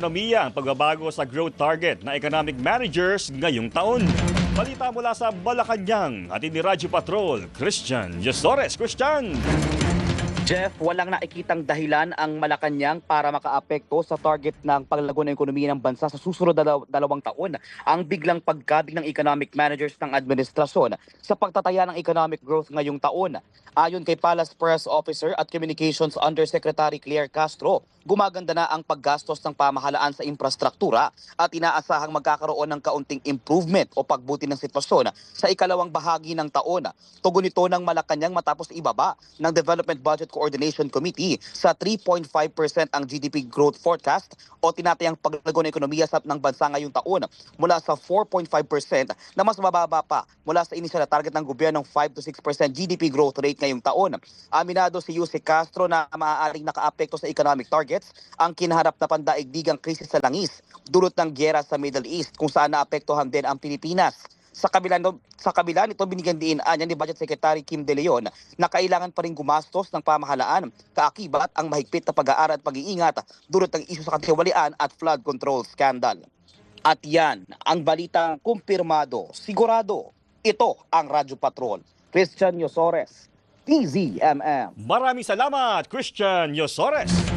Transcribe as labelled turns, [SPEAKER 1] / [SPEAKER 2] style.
[SPEAKER 1] Ekonomiya ang pagbabago sa growth target ng economic managers ngayong taon. Balita mula sa Malacanang, atin ni Radyo Patrol, Christian Yesores. Christian!
[SPEAKER 2] Jeff, walang nakikitang dahilan ang Malacanang para makaapekto sa target ng paglago ng ekonomiya ng bansa sa susunod na dalawang taon. Ang biglang pagkabig ng economic managers ng administrasyon sa pagtataya ng economic growth ngayong taon. Ayon kay Palace Press Officer at Communications Undersecretary Claire Castro, gumaganda na ang paggastos ng pamahalaan sa infrastruktura at inaasahang magkakaroon ng kaunting improvement o pagbuti ng sitwasyon sa ikalawang bahagi ng taon. Tugon ito ng Malacanang matapos ibaba ng Development Budget Coordination Committee sa 3.5% ang GDP growth forecast o tinatayang paglago ng ekonomiya ng bansa ngayong taon mula sa 4.5% na mas mababa pa mula sa inisyal na target ng gobyernong 5 to 6% GDP growth rate ngayong taon. Aminado si Jose Castro na maaaring nakaapekto sa economic targets ang kinaharap na pandaigdigang krisis sa langis dulot ng gyera sa Middle East kung saan naapektuhan din ang Pilipinas. Sa kabila nito, binigyan din ni Budget Secretary Kim De Leon na kailangan pa rin gumastos ng pamahalaan kaakibat ang mahigpit na pag-aaral at pag-iingat dulot ng isyu sa katiwalian at flood control scandal. At yan ang balitang kumpirmado, sigurado. Ito ang Radyo Patrol. Christian Yesores, TZMM.
[SPEAKER 1] Maraming salamat, Christian Yesores!